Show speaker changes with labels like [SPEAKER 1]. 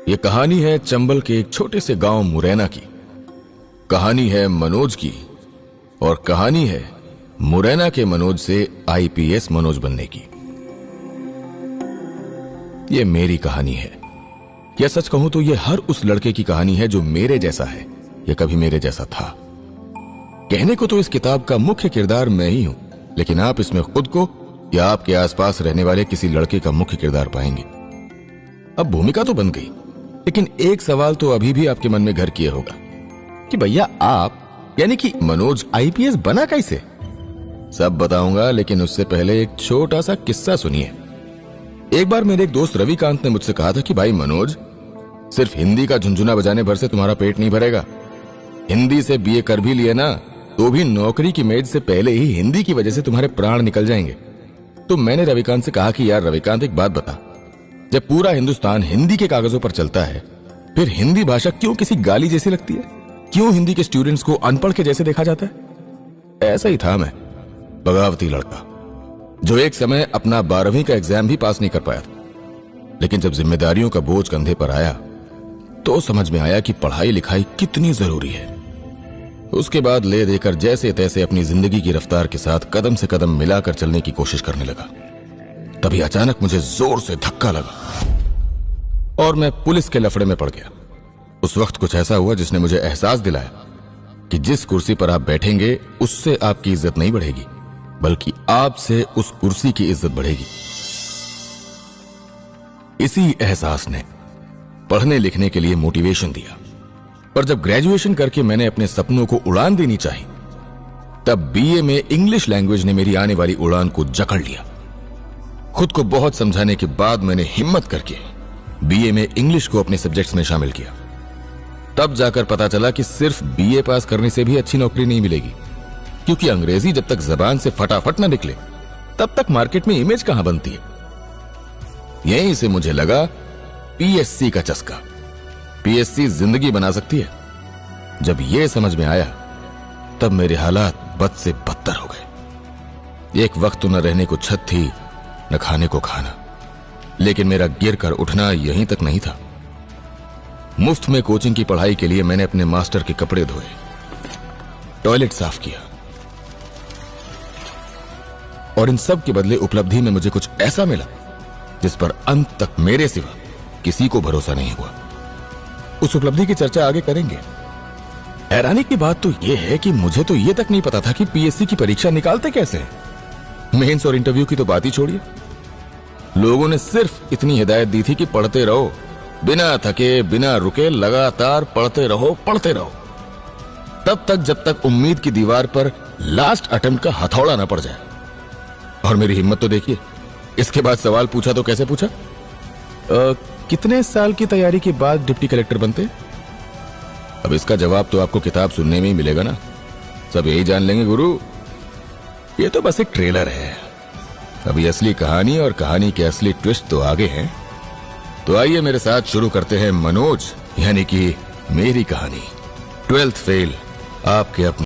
[SPEAKER 1] ये कहानी है चंबल के एक छोटे से गांव मुरैना की। कहानी है मनोज की और कहानी है मुरैना के मनोज से आईपीएस मनोज बनने की। ये मेरी कहानी है, या सच कहूं तो ये हर उस लड़के की कहानी है जो मेरे जैसा है या कभी मेरे जैसा था। कहने को तो इस किताब का मुख्य किरदार मैं ही हूं, लेकिन आप इसमें खुद को या आपके आसपास रहने वाले किसी लड़के का मुख्य किरदार पाएंगे। अब भूमिका तो बन गई, लेकिन एक सवाल तो अभी भी आपके मन में घर किए होगा कि भैया आप यानी कि मनोज आईपीएस बना कैसे? सब बताऊंगा, लेकिन उससे पहले एक छोटा सा किस्सा सुनिए। एक बार मेरे एक दोस्त रविकांत ने मुझसे कहा था कि भाई मनोज, सिर्फ हिंदी का झुनझुना बजाने भर से तुम्हारा पेट नहीं भरेगा। हिंदी से बीए कर भी लिए ना तो भी नौकरी की मेज से पहले ही हिंदी की वजह से तुम्हारे प्राण निकल जाएंगे। तो मैंने रविकांत से कहा कि यार रविकांत, एक बात बता, जब पूरा हिंदुस्तान हिंदी के कागजों पर चलता है, फिर हिंदी भाषा क्यों किसी गाली जैसी लगती है? क्यों हिंदी के स्टूडेंट्स को अनपढ़ के जैसे देखा जाता है? ऐसा ही था मैं, बगावती लड़का जो एक समय अपना 12वीं का एग्जाम भी पास नहीं कर पाया था। लेकिन जब जिम्मेदारियों का बोझ कंधे पर आया तो समझ में आया कि पढ़ाई लिखाई कितनी जरूरी है। उसके बाद ले देकर जैसे तैसे अपनी जिंदगी की रफ्तार के साथ कदम से कदम मिलाकर चलने की कोशिश करने लगा। तभी अचानक मुझे जोर से धक्का लगा और मैं पुलिस के लफड़े में पड़ गया। उस वक्त कुछ ऐसा हुआ जिसने मुझे एहसास दिलाया कि जिस कुर्सी पर आप बैठेंगे उससे आपकी इज्जत नहीं बढ़ेगी, बल्कि आपसे उस कुर्सी की इज्जत बढ़ेगी। इसी एहसास ने पढ़ने लिखने के लिए मोटिवेशन दिया। पर जब ग्रेजुएशन करके मैंने अपने सपनों को उड़ान देनी चाहिए, तब बीए में इंग्लिश लैंग्वेज ने मेरी आने वाली उड़ान को जकड़ लिया। खुद को बहुत समझाने के बाद मैंने हिम्मत करके बीए में इंग्लिश को अपने सब्जेक्ट्स में शामिल किया। तब जाकर पता चला कि सिर्फ बीए पास करने से भी अच्छी नौकरी नहीं मिलेगी, क्योंकि अंग्रेजी जब तक जबान से फटाफट ना निकले तब तक मार्केट में इमेज कहां बनती है। यहीं से मुझे लगा पीएससी का चस्का। पीएससी जिंदगी बना सकती है। जब यह समझ में आया तब मेरे हालात बद से बदतर हो गए। एक वक्त तो न रहने को छत थी न खाने को खाना, लेकिन मेरा गिर कर उठना यहीं तक नहीं था। मुफ्त में कोचिंग की पढ़ाई के लिए मैंने अपने मास्टर के कपड़े धोए, टॉयलेट साफ किया, और इन सब के बदले उपलब्धि में मुझे कुछ ऐसा मिला जिस पर अंत तक मेरे सिवा किसी को भरोसा नहीं हुआ। उस उपलब्धि की चर्चा आगे करेंगे। हैरानी की बात तो यह है कि मुझे तो यह तक नहीं पता था कि पीएससी की परीक्षा निकालते कैसे हैं। मेंस और इंटरव्यू की तो बात ही छोड़िए। लोगों ने सिर्फ इतनी हिदायत दी थी कि पढ़ते रहो, बिना थके बिना रुके लगातार पढ़ते रहो पढ़ते रहो, तब तक जब तक उम्मीद की दीवार पर लास्ट अटेम्प्ट का हथौड़ा ना पड़ जाए। और मेरी हिम्मत तो देखिए। इसके बाद सवाल पूछा तो कैसे पूछा, कितने साल की तैयारी के बाद डिप्टी कलेक्टर बनते? अब इसका जवाब तो आपको किताब सुनने में ही मिलेगा ना। सब यही जान लेंगे गुरु, ये तो बस एक ट्रेलर है। अभी असली कहानी और कहानी के असली ट्विस्ट तो आगे हैं। तो आइए मेरे साथ शुरू करते हैं मनोज यानी कि मेरी कहानी 12th फेल, आपके अपने